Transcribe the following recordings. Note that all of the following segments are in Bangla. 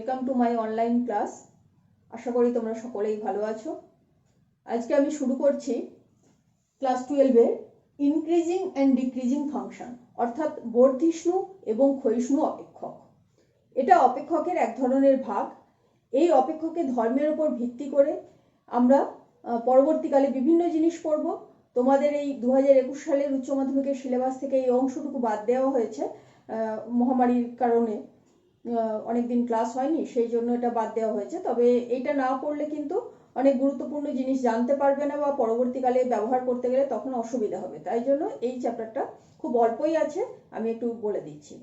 Welcome to my online class. আশা করি তোমরা সকলেই ভালো আছো। আজকে আমি শুরু করছি ক্লাস 12-এর ইনক্রিজিং অ্যান্ড ডিক্রিজিং ফাংশন, অর্থাৎ বর্ধিষ্ণু এবং ক্ষয়িষ্ণু অপেক্ষক। এটা অপেক্ষকের এক ধরনের ভাগ। এই অপেক্ষকের ধর্মের উপর ভিত্তি করে আমরা পরবর্তীকালে বিভিন্ন জিনিস পড়ব। তোমাদের এই 2021 সালের উচ্চ মাধ্যমিকের সিলেবাস থেকে এই অংশটুকু বাদ দেওয়া হয়েছে, মহামারীর কারণে অনেকদিন ক্লাস হয়নি, সেই জন্য এটা বাদ দেওয়া হয়েছে। তবে এইটা না পড়লে কিন্তু অনেক গুরুত্বপূর্ণ জিনিস জানতে পারবে না বা পরবর্তীকালে ব্যবহার করতে গেলে তখন অসুবিধা হবে। তাই জন্য এই চ্যাপ্টারটা খুব অল্পই আছে, আমি একটু বলে দিচ্ছি।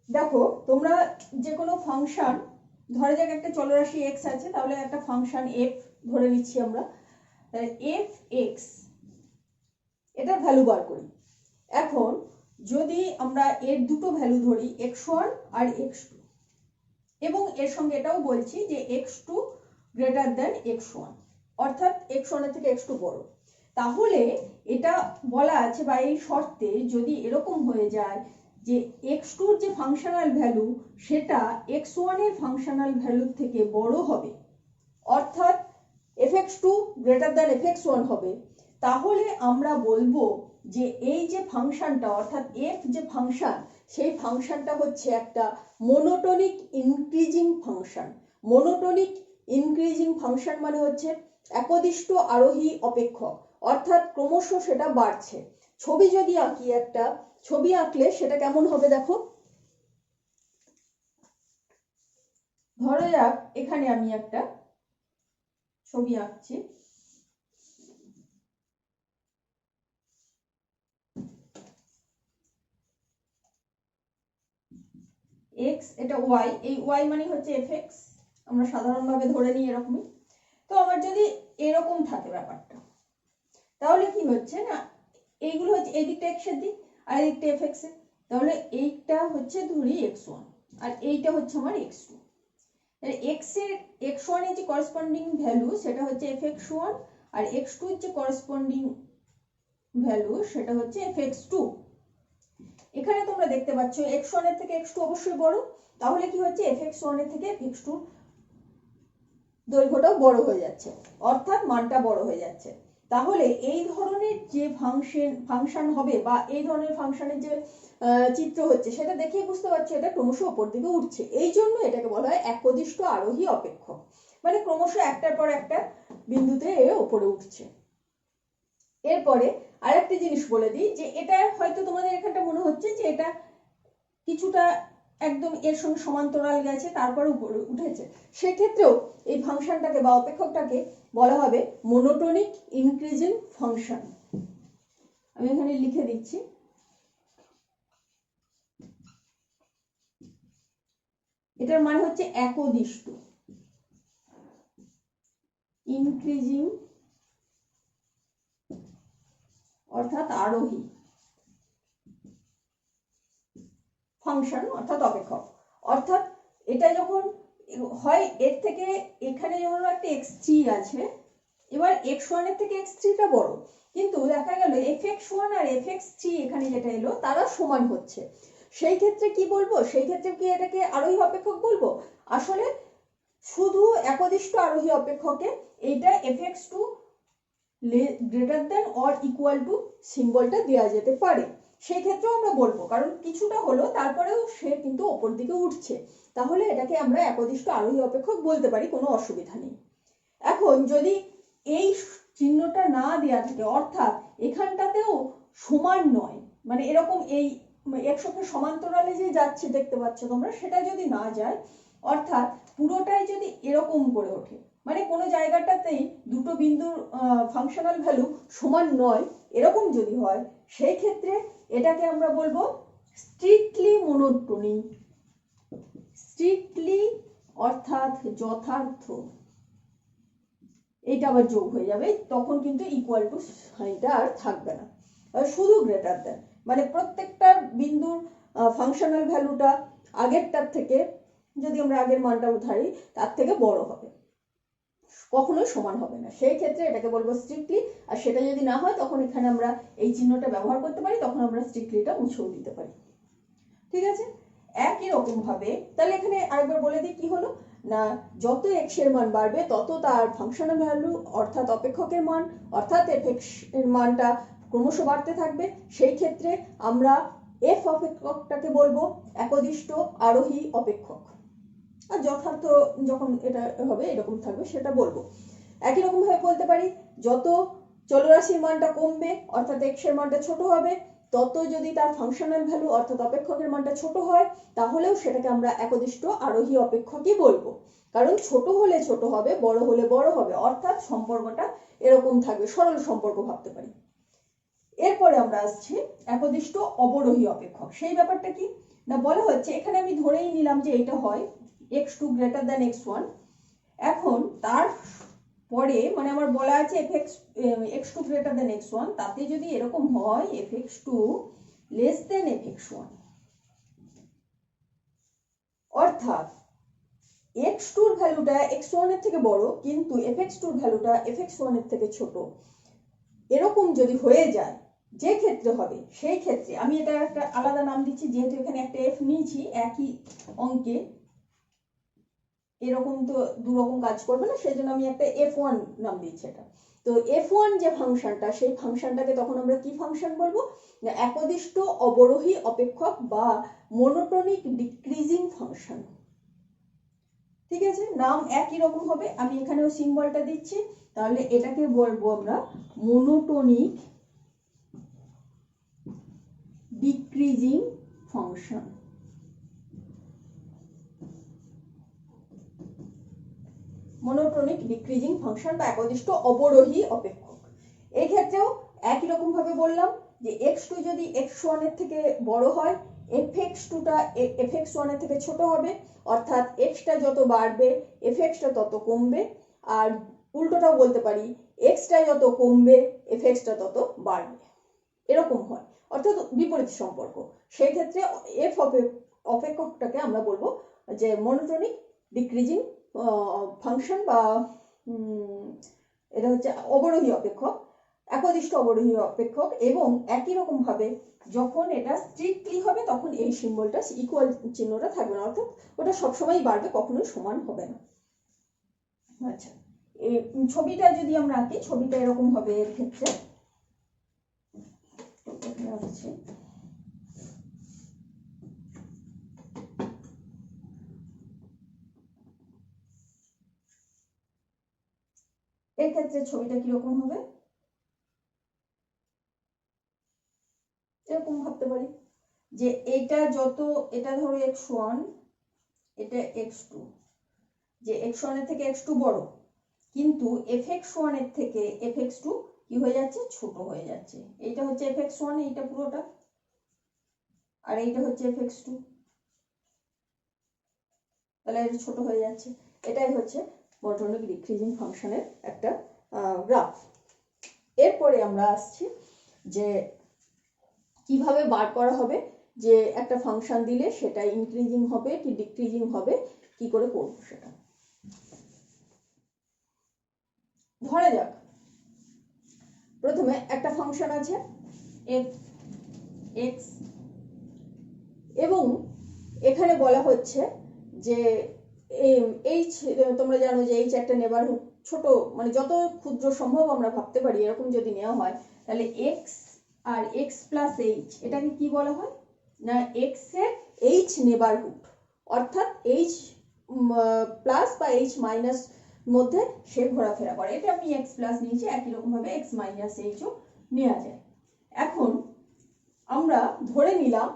দেখো, তোমরা যে কোনো ফাংশন, ধরে যাক একটা চলরাশি এক্স আছে, তাহলে একটা ফাংশন এফ ধরে নিচ্ছি আমরা, এফ এক্স, এটার ভ্যালু বার করি। এখন যদি আমরা এর দুটো ভ্যালু ধরি x1 আর x2, এবং এর সঙ্গে এটাও বলছি যে x2 গ্রেটার দ্যান x1, অর্থাৎ x1 এর থেকে x2 বড়, তাহলে এটা বলা আছে বা এই শর্তে যদি এরকম হয়ে যায় যে x2 এর যে ফাংশনাল ভ্যালু সেটা x1 এর ফাংশনাল ভ্যালুর থেকে বড় হবে, অর্থাৎ fx2 গ্রেটার দ্যান fx1 হবে, তাহলে আমরা বলবো যে এই যে ফাংশনটা অর্থাৎ এফ যে ফাংশন, সেই ফাংশনটা হচ্ছে একটা monotonic increasing function. Monotonic increasing function মানে হচ্ছে একদিষ্ট আরোহী অপেক্ষক, অর্থাৎ ক্রমশ সেটা বাড়ছে। ছবি যদি আঁকি, একটা ছবি আঁকলে সেটা কেমন হবে দেখো। ধরো যাক এখানে আমি একটা ছবি আঁকছি, এক্স, এটা ওয়াই, এই ওয়াই মানে হচ্ছে এফ এক্স, আমরা সাধারণভাবে ধরে নিই এরকমই। তো আমার যদি এরকম থাকে ব্যাপারটা, তাহলে কি হচ্ছে না, এইগুলো হচ্ছে এই দিকটা এক্স এর দিক আর এই দিকটা এফ এক্স এর, তাহলে এইটা হচ্ছে ধরি x1 আর এইটা হচ্ছে আমার x2। তাহলে x1 এর যে করেসপন্ডিং ভ্যালু সেটা হচ্ছে fx1 আর x2 এর যে করেসপন্ডিং ভ্যালু সেটা হচ্ছে fx2। এখানে তোমরা দেখতে পাচ্ছ x1 এর থেকে x2 অবশ্যই বড়, তাহলে কি হচ্ছে fx1 এর থেকে fx2 দৈর্ঘ্যটাও বড় হয়ে যাচ্ছে, অর্থাৎ মানটা বড় হয়ে যাচ্ছে। তাহলে এই ধরনের যে ফাংশন হবে বা এই ধরনের ফাংশনের যে চিত্র হচ্ছে সেটা দেখেই বুঝতে পারছো এটা ক্রমশ উপর দিকে উঠছে। এই জন্য এটাকে বলা হয় একদিষ্ট আরোহী অপেক্ষক, মানে ক্রমশ একটার পর একটা বিন্দুতে এ উপরে উঠছে। এরপরে আরেকটা জিনিস বলে দিই যে এটা হয়তো তোমাদের এখানটা মনে হচ্ছে যে এটা কিছুটা একদম এর সঙ্গে সমান্তরাল গেছে তারপরে উপরে উঠেছে, সেক্ষেত্রেও এই ফাংশনটাকে বা অপেক্ষকটাকে বলা হবে মোনোটোনিক ইনক্রিজিং ফাংশন। আমি এখানে লিখে দিচ্ছি, এটার মানে হচ্ছে একদিষ্ট ইনক্রিজিং অর্থাৎ আরোহী ফাংশন অর্থাৎ অপেক্ষক। অর্থাৎ এটা যখন হয় এর থেকে এখানে যখন একটা x3 আছে, এবার x1 এর থেকে x3 টা বড়, কিন্তু দেখা গেল fx1 আর fx3 এখানে যেটা এলো তারা সমান হচ্ছে, সেই ক্ষেত্রে কি বলবো, সেই ক্ষেত্রে কি এটাকে আরোহী অপেক্ষক বলবো? আসলে শুধু একদিষ্ট আরোহী অপেক্ষকে এইটা fx2 greater than or equal to সিম্বলটা দেওয়া যেতে পারে, সেই ক্ষেত্রেও আমরা বলবো, কারণ কিছুটা হলো তারপরেও সে কিন্তু ওপর দিকে উঠছে, তাহলে এটাকে আমরা একদিষ্ট আরোহী অপেক্ষক বলতে পারি, কোনো অসুবিধা নেই। এখন যদি এই চিহ্নটা না দেওয়া থাকে, অর্থাৎ এখানটাতেও সমান নয়, মানে এরকম এই একসাথে সমান্তরালে যে যাচ্ছে দেখতে পাচ্ছ তোমরা, সেটা যদি না যায়, অর্থাৎ পুরোটাই যদি এরকম করে ওঠে, মানে কোনো জায়গাটাতেই দুটো বিন্দুর ফাংশনাল ভ্যালু সমান নয়, এরকম যদি হয়, সেই ক্ষেত্রে এটাকে আমরা বলবো স্ট্রিক্টলি মোনোটোনিক। স্ট্রিক্টলি অর্থাৎ যথার্থ, এইটা আবার যোগ হয়ে যাবে, তখন কিন্তু ইকুয়াল টু সাইনটা আর থাকবে না, শুধু গ্রেটার দেন, মানে প্রত্যেকটা বিন্দুর ফাংশনাল ভ্যালুটা আগেরটার থেকে, যদি আমরা আগের মানটা ধরি, তার থেকে বড় হবে, কখনোই সমান হবে না, সেই ক্ষেত্রে এটাকে বলবো স্ট্রিক্টলি। আর সেটা যদি না হয় তখন এখানে আমরা এই চিহ্নটা ব্যবহার করতে পারি, তখন আমরা স্ট্রিক্টলিটা মুছেও দিতে পারি। ঠিক আছে, একই রকম ভাবে তাহলে এখানে আরেকবার বলে দিই কি হলো না, যত এক্স এর মান বাড়বে তত তার ফাংশনাল ভ্যালু অর্থাৎ অপেক্ষকের মান অর্থাৎ এফ এক্স এর মানটা ক্রমশ বাড়তে থাকবে। সেই ক্ষেত্রে আমরা এফ অপেক্ষকটাকে বলবো একদিষ্ট আরোহী অপেক্ষক, আর যথার্থ যখন এটা হবে এরকম থাকবে সেটা বলবো। একই রকম ভাবে বলতে পারি যত চলরাশির মানটা কমবে অর্থাৎ এক্স এর মানটা ছোট হবে, তত যদি তার ফাংশনাল ভ্যালু অর্থাৎ অপেক্ষকের মানটা ছোট হয় তাহলেও সেটাকে আমরা একদিষ্ট আরোহী অপেক্ষকই বলবো, কারণ ছোট হলে ছোট হবে, বড় হলে বড় হবে, অর্থাৎ সম্পর্কটা এরকম থাকবে, সরল সম্পর্ক ভাবতে পারি। এরপরে আমরা আসছি একদিষ্ট অবরোহী অপেক্ষক। সেই ব্যাপারটা কি না, বলা হচ্ছে এখানে আমি ধরেই নিলাম যে এটা হয় x2 গ্রেটার দ্যান x1। এখন তার পরে মানে আমার বলা আছে x2 গ্রেটার দ্যান x1, তাতে যদি এরকম হয় fx2 লেস দ্যান fx1, অর্থাৎ x2 এর ভ্যালুটা x1 এর থেকে বড় কিন্তু fx2 এর ভ্যালুটা fx1 এর থেকে ছোট, এরকম যদি হয়ে যায়, যে ক্ষেত্রে হবে সেই ক্ষেত্রে আমি এটা একটা আলাদা নাম দিচ্ছি, যেহেতু এখানে একটা f নিয়েছি একই অঙ্কে, এরকম তো দুরকম কাজ করবে না, সেই জন্য আমি একটা f1 নাম দিচ্ছি এটা। তো f1 যে ফাংশনটা, সেই ফাংশনটাকে তখন আমরা কি ফাংশন বলবো না, একদিষ্ট অবরোহী অপেক্ষক বা মনোটোনিক ডিক্রিজিং ফাংশন। ঠিক আছে, নাম একই রকম হবে, আমি এখানেও সিম্বলটা দিচ্ছি, তাহলে এটাকে বলবো আমরা monotonic decreasing function. Monotonic decreasing function বা একদিষ্ট অবরোহী অপেক্ষক। এই ক্ষেত্রেও একই রকম ভাবে বললাম যে x2 যদি x1 এর থেকে বড় হয়, fx2টা fx1 এর থেকে ছোট হবে, অর্থাৎ x টা যত বাড়বে fx টা তত কমবে, আর উল্টোটাও বলতে পারি x টা যত কমবে fx টা তত বাড়বে, এরকম হয়, অর্থাৎ বিপরীত সম্পর্ক। সেই ক্ষেত্রে f অপেক্ষকটাকে আমরা বলবো যে মনোটোনিক ডিক্রিজিং ফাংশন বা এটা হচ্ছে অবরোহী অপেক্ষক, একদিষ্ট অবরোহী অপেক্ষক। এবং একই রকম ভাবে যখন এটা স্ট্রিক্টলি হবে তখন এই সিম্বলটা ইকুয়াল চিহ্নটা থাকবে না, অর্থাৎ ওটা সবসময় বাড়বে, কখনোই সমান হবে না। আচ্ছা, এই ছবিটা যদি আমরা আঁকি, ছবিটা এরকম হবে এর ক্ষেত্রে, এর ক্ষেত্রে ছবিটা কিরকম হবে এরকম ভাবতে পারি যে এটা যত, এটা ধরো x1, এটা x2, যে x1 এর থেকে x2 বড়, কিন্তু fx1 এর থেকে fx2 কি হয়ে যাচ্ছে, ছোট হয়ে যাচ্ছে। এইটা হচ্ছে fx1, এইটা পুরোটা, আর এইটা হচ্ছে fx2, তাহলে এটা ছোট হয়ে যাচ্ছে। এটাই হচ্ছে মনোটোনিক ডিক্রিজিং ফাংশনের একটা গ্রাফ। এরপরে আমরা আসছি যে কিভাবে বার করা হবে যে একটা ফাংশন দিলে সেটা ইনক্রিজিং হবে কি ডিক্রিজিং হবে, কি করে করব সেটা। ধরা যাক প্রথমে একটা ফাংশন আছে f x, এবং এখানে বলা হচ্ছে যে h, তোমরা জানো যে h একটা নেবারহুড, ছোট মানে যত ক্ষুদ্র সম্ভব আমরা ভাবতে পারি এরকম যদি নেওয়া হয়, তাহলে x আর x প্লাস h এটাকে কি বলা হয় না x এর h নেবারহুড, অর্থাৎ h প্লাস বা h মাইনাস মধ্যে সে ঘোরাফেরা করে। এটা আমি x প্লাস নিয়েছি, একই রকম ভাবে x মাইনাস h ও নেওয়া যায়। এখন আমরা ধরে নিলাম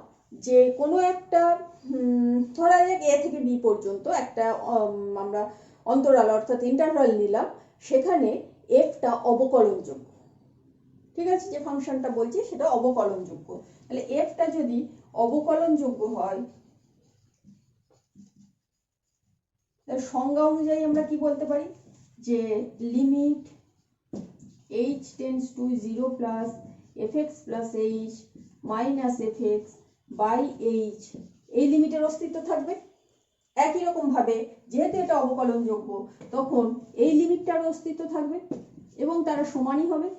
যে কোনো একটা ধরা যাক a থেকে b পর্যন্ত একটা আমরা অন্তরাল অর্থাৎ ইন্টারভাল নিলাম, সেখানে f টা অবকলনযোগ্য। ঠিক আছে, যে ফাংশনটা বলছি সেটা অবকলনযোগ্য। তাহলে f টা যদি অবকলনযোগ্য হয়, তার সংজ্ঞা অনুযায়ী আমরা কি বলতে পারি যে limit h tends to 0 plus fx plus h minus fx by h, এই লিমিটের অস্তিত্ব থাকবে। একই রকম ভাবে যেহেতু এটা অবকলনযোগ্য তখন এই লিমিটটার অস্তিত্ব থাকবে এবং তারা সমানই হবে।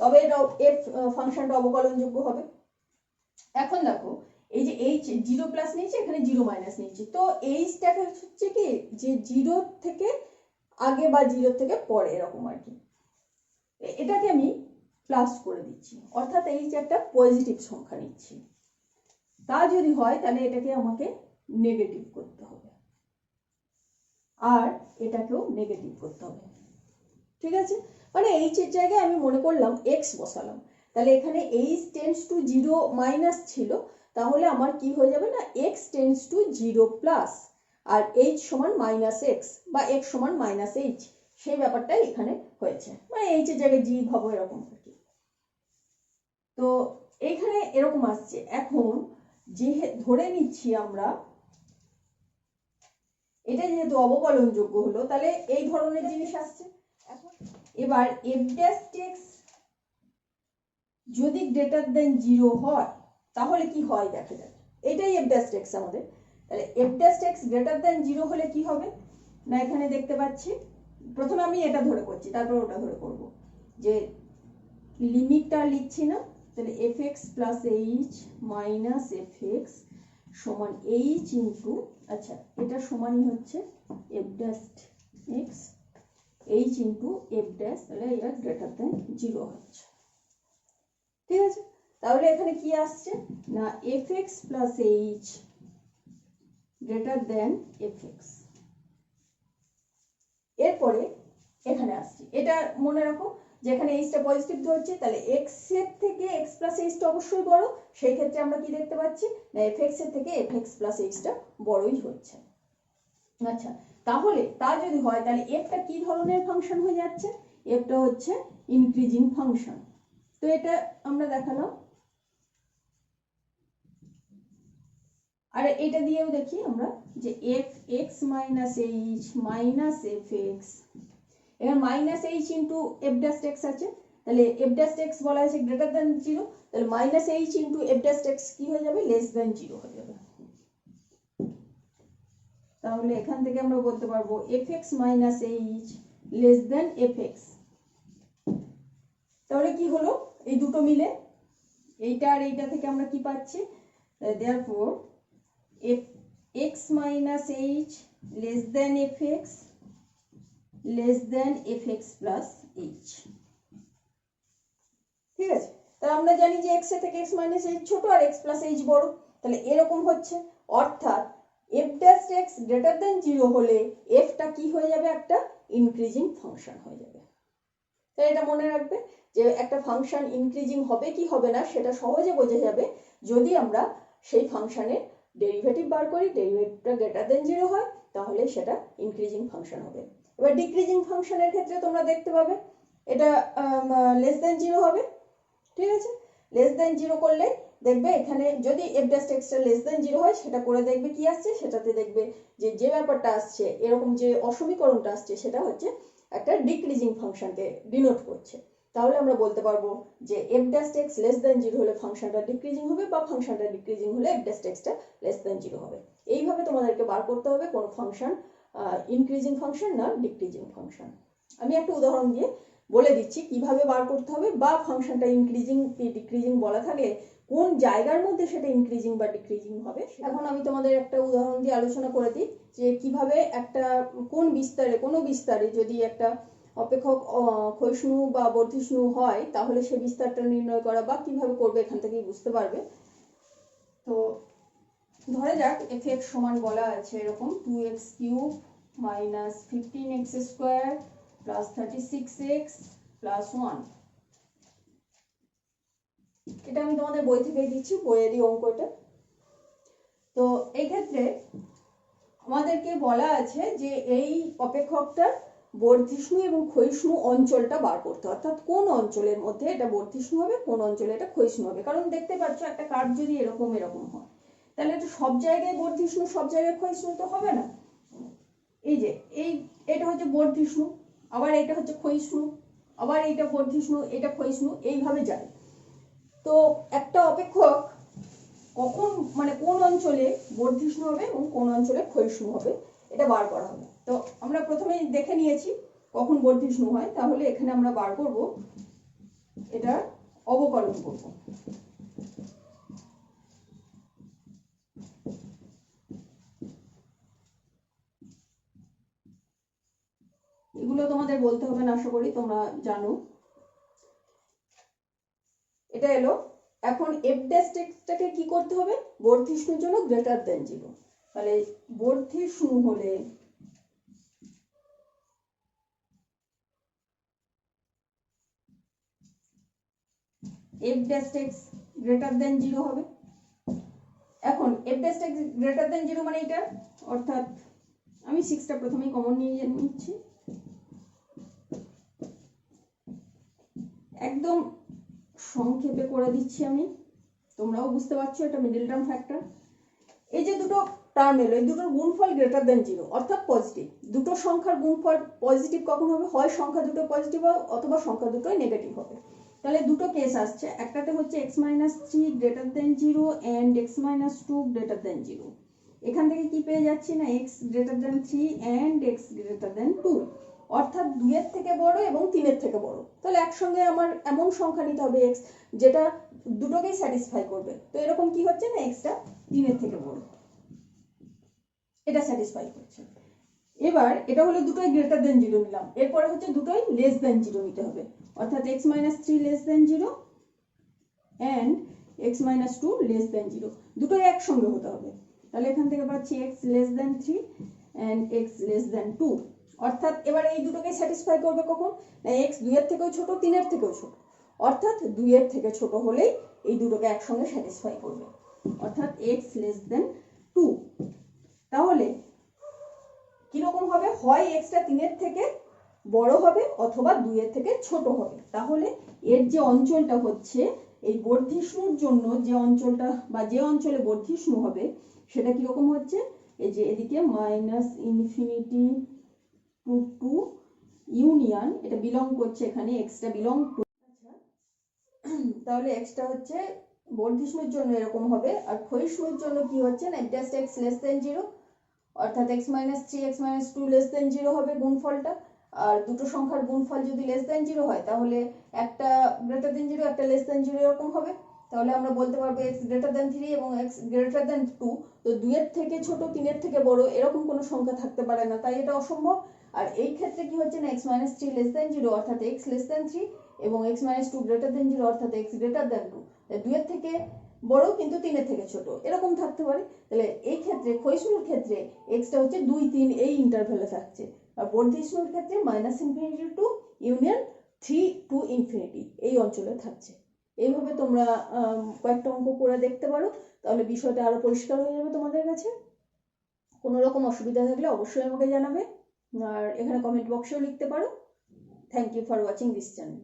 তবে এটা এফ ফাংশনটা অবকলনযোগ্য হবে। এখন দেখো এই যে এইচ 0 প্লাস নিয়েছি, এখানে 0 মাইনাস নিয়েছি, তো এইচটাকে হচ্ছে কি যে 0 থেকে আগে বা 0 থেকে পরে এরকম আর কি, এটাকে আমি প্লাস করে দিচ্ছি, অর্থাৎ এইচ একটা পজিটিভ সংখ্যা নিচ্ছি। তা যদি হয় তাহলে এটাকে আমাকে নেগেটিভ করতে হবে, আর এটাকেও নেগেটিভ করতে হবে। ঠিক আছে, মানে এইচ এর জায়গায় আমি মনে করলাম এক্স বসালাম, তাহলে এখানে এইচ টেন্ডস টু 0 মাইনাস ছিল, তাহলে আমার কি হয়ে যাবে না এক্স টেন্ডস টু 0 প্লাস, আর এইচ সমান মাইনাস এক্স বা এক্স সমান মাইনাস এইচ, সেই ব্যাপারটাই এখানে হয়েছে, মানে এইচ এর জায়গায় জি ভাবো এরকম আর কি। তো এইখানে এরকম আসছে। এখন যে ধরে নিচ্ছি আমরা এটা যেহেতু অবকলনযোগ্য হলো, তাহলে এই ধরনের জিনিস আসছে। এখন এবার এফ ড্যাশ এক্স যদি গ্রেটার দেন 0 হয় তাহলে কি হয় দেখা যাক, এটাই এফ ড্যাশ এক্স আমাদের। তাহলে F dash x greater than 0 হলে কি হবে না, এখানে দেখতে পাচ্ছি, প্রথমে আমি এটা ধরে করছি তারপর ওটা ধরে করব, যে লিমিটটা লিখছি না, তাহলে F x plus H minus F x সমান এইচ ইন্টু, আচ্ছা এটা সমানই হচ্ছে F dash x H into F dash, তাহলে এটা গ্রেটার দেন 0 হচ্ছে। ঠিক আছে, তাহলে এখানে কি আসছে না F x plus H greater than F x. এরপরে এখানে আসছে, এটা মনে রাখো যে এখানে এইচটা পজিটিভ ধরছে, তাহলে এক্স এর থেকে এক্স প্লাস এইচটা অবশ্যই বড়, সেই ক্ষেত্রে আমরা কি দেখতে পাচ্ছি না এফ এক্স এর থেকে এফ এক্স প্লাস এইচটা বড়ই হচ্ছে। আচ্ছা, তাহলে তা যদি হয় তাহলে এফটা কি ধরনের ফাংশন হয়ে যাচ্ছে, এফটা হচ্ছে ইনক্রিজিং ফাংশন। তো এটা আমরা দেখালাম, আর এটা দিয়েও দেখি আমরা যে F X minus H minus F X, এখানে minus H into F dash X আছে, তাহলে এফ ড্যাশ এক্স বলা আছে গ্রেটার দেন 0, তাহলে minus H into F dash x কি হয়ে যাবে লেস দেন 0 হয়ে যাবে। তাহলে এখান থেকে আমরা বলতে পারবো F X minus H less than F x. তাহলে কি হলো এই দুটো মিলে, এইটা আর এইটা থেকে আমরা কি পাচ্ছি, therefore F X minus H less than F x less than F x plus H. ঠিক আছে, তাহলে আমরা জানি যে এক্স এর থেকে এক্স মাইনাস এইচ ছোট আর এক্স প্লাস এইচ বড়, তাহলে এরকম হচ্ছে, অর্থাৎ F dash x greater than 0 হলে এফটা কি হয়ে যাবে একটা ইনক্রিজিং ফাংশন হয়ে যাবে। তাই এটা মনে রাখবে যে একটা ফাংশন ইনক্রিজিং হবে কি হবে না সেটা সহজে বোঝা যাবে যদি আমরা সেই ফাংশনের ডেরিভেটিভ বার করি, ডেরিভেটিভটা গ্রেটার দেন 0 হয় তাহলে সেটা ইনক্রিজিং ফাংশন হবে। এবার ডিক্রিজিং ফাংশনের ক্ষেত্রে তোমরা দেখতে পাবে এটা লেস দেন 0 হবে। ঠিক আছে, লেস দেন 0 করলে দেখবে এখানে যদি F dash extra less than 0 হয় সেটা করে দেখবে কি আসছে, সেটাতে দেখবে যে যে ব্যাপারটা আসছে এরকম যে অসমীকরণটা আসছে সেটা হচ্ছে একটা ডিক্রিজিং ফাংশনকে ডিনোট করছে। তাহলে আমরা বলতে পারবো যে F dash x less than 0 হলে ফাংশনটা ডিক্রিজিং হবে, বা ফাংশনটা ডিক্রিজিং হলে f dash extra less than 0 হবে। এইভাবে তোমাদেরকে বার করতে হবে কোন ফাংশন ইনক্রিজিং ফাংশন না ডিক্রিজিং ফাংশন। আমি একটা উদাহরণ দিয়ে বলে দিচ্ছি কিভাবে বার করতে হবে, বা ফাংশনটা ইনক্রিজিং কি ডিক্রিজিং বলা থাকলে কোন জায়গার মধ্যে সেটা ইনক্রিজিং বা ডিক্রিজিং হবে। এখন আমি তোমাদের একটা উদাহরণ দিয়ে আলোচনা করে দিই যে কিভাবে একটা কোনো বিস্তারে যদি একটা অপেক্ষক ক্ষয়িষ্ণু বা বর্ধিষ্ণু হয় তাহলে সেই বিস্তারটা নির্ণয় করা বা কিভাবে করবে এখান থেকেই বুঝতে পারবে। তো ধরে যাক এফ এক্স সমান বলা আছে এরকম 2x cube minus 15x square plus 36x plus 1। এটা আমি তোমাদের বই থেকে দিচ্ছি, বইয়েরই অঙ্কটা। তো এই ক্ষেত্রে আমাদেরকে বলা আছে যে এই অপেক্ষকটার বর্ধিষ্ণু এবং ক্ষয়িষ্ণু অঞ্চলটা বার করতে, অর্থাৎ কোন অঞ্চলের মধ্যে এটা বর্ধিষ্ণু হবে কোন অঞ্চলে এটা ক্ষয়িষ্ণু হবে। কারণ দেখতে পাচ্ছ একটা কার্ভ যদি এরকম হয় তাহলে এটা সব জায়গায় বর্ধিষ্ণু সব জায়গায় ক্ষয়িষ্ণু তো হবে না। এই যে এটা হচ্ছে বর্ধিষ্ণু, আবার এটা হচ্ছে ক্ষয়িষ্ণু, আবার এইটা বর্ধিষ্ণু এটা ক্ষয়িষ্ণু, এইভাবে যায়। তো একটা অপেক্ষক কখন মানে কোন অঞ্চলে বর্ধিষ্ণু হবে এবং কোন অঞ্চলে ক্ষয়িষ্ণু হবে এটা বার করা হবে। তো আমরা প্রথমেই দেখে নিয়েছি কখন বর্ধিষ্ণু হয়, তাহলে এখানে আমরা বার করব এটার অবকলন করব। এগুলো তোমাদের বলতে হবে না, আশা করি তোমরা জানো। এটা এলো। এখন এফ ড্যাশ টেক্সটাকে কি করতে হবে, বর্ধিষ্ণুর জন্য গ্রেটার দেন 0। তাহলে বর্ধিষ্ণু হলে f dash x greater than 0 হবে। এখন f dash x greater than 0 মানে এটা, অর্থাৎ আমি 6টা প্রথমেই কমন নিয়ে নিচ্ছি। একদম সংক্ষেপে করে দিচ্ছি আমি, তোমরাও বুঝতে পারছো এটা মিডল টার্ম ফ্যাক্টর। এই যে দুটো টার্ম এলো, এই দুটোর গুণফল গ্রেটার দেন 0 অর্থাৎ পজিটিভ। দুটো সংখ্যার গুণফল পজিটিভ কখন হবে, হয় সংখ্যা দুটো পজিটিভ হবে অথবা সংখ্যা দুটোই নেগেটিভ হবে। তাহলে দুটো কেস আসছে, একটাতে হচ্ছে x-3 greater than 0 and x-2 greater than 0। এখান থেকে কি পেয়ে যাচ্ছি না, x greater than 3 and x greater than 2, অর্থাৎ 2 এর থেকে বড় এবং 3 এর থেকে বড়। তাহলে একসঙ্গে আমার এমন সংখ্যা নিতে হবে x যেটা দুটোকেই স্যাটিসফাই করবে। তো এরকম কি হচ্ছে না, x টা 3 এর থেকে বড়, এটা স্যাটিসফাই করছে। এবার এটা হলো দুটোই গ্রেটার দেন 0 নিলাম, এরপরে হচ্ছে দুটোই লেস দেন 0 নিতে হবে, অর্থাৎ x-3 less than 0 and x-2 less than 0, দুটোই একসঙ্গে হতে হবে। তাহলে এখান থেকে পাচ্ছি x less than 3 and x less than 2, অর্থাৎ এবার এই দুটোকে স্যাটিসফাই করবে কখন, না x 2 এর থেকেও ছোট 3 এর থেকেও ছোট, অর্থাৎ 2 এর থেকে ছোট হলেই এই দুটোকে একসঙ্গে স্যাটিসফাই করবে, অর্থাৎ x লেস দেন 2। তাহলে কিরকম হবে, হয় x টা 3 এর থেকে বড় হবে অথবা 2 এর থেকে ছোট হবে। তাহলে এর যে অঞ্চলটা হচ্ছে এই বর্ধিষ্ণুর জন্য, যে অঞ্চলটা বা যে অঞ্চলে বর্ধিষ্ণু হবে সেটা কিরকম হচ্ছে, এই যে এদিকে -ইনফিনিটি টু ইউনিয়ন, এটা বিলং করছে এখানে, এক্সটা বিলং টু। তাহলে এক্সটা হচ্ছে বর্ধিষ্ণুর জন্য এরকম হবে, আর ক্ষয়িষ্ণুর জন্য কি হচ্ছে না, জাস্ট x লেস দেন 0, অর্থাৎ x-3 x-2 লেস দেন 0 হবে গুণফলটা। আর দুটো সংখ্যার গুণফল যদি লেস দেন 0 হয় তাহলে একটা গ্রেটার দেন 0 একটা লেস দেন 0 এরকম হবে। তাহলে আমরা বলতে পারবো x গ্রেটার দেন 3 এবং x গ্রেটার দেন 2। তো 2 এর থেকে ছোট 3 এর থেকে বড় এরকম কোনো সংখ্যা থাকতে পারে না, তাই এটা অসম্ভব। আর এই ক্ষেত্রে কি হচ্ছে না, x-3 লেস দেন 0 অর্থাৎ x লেস দেন 3 এবং x-2 গ্রেটার দেন 0 অর্থাৎ x গ্রেটার দেন 2, 2 এর থেকে বড় কিন্তু 3 এর থেকে ছোট এরকম থাকতে পারে। তাহলে এই ক্ষেত্রে ক্ষয়িষ্ণুর ক্ষেত্রে এক্সটা হচ্ছে 2 3 এই ইন্টারভ্যালে থাকছে, আর বর্ধিষ্ণুর ক্ষেত্রে -infinity two union 3 to infinity এই অঞ্চলে থাকছে। এইভাবে তোমরা কয়েকটা অঙ্ক করে দেখতে পারো, তাহলে বিষয়টা আরো পরিষ্কার হয়ে যাবে তোমাদের কাছে। কোনো রকম অসুবিধা থাকলে অবশ্যই আমাকে জানাবে, আর এখানে কমেন্ট বক্সেও লিখতে পারো। Thank you for watching this channel.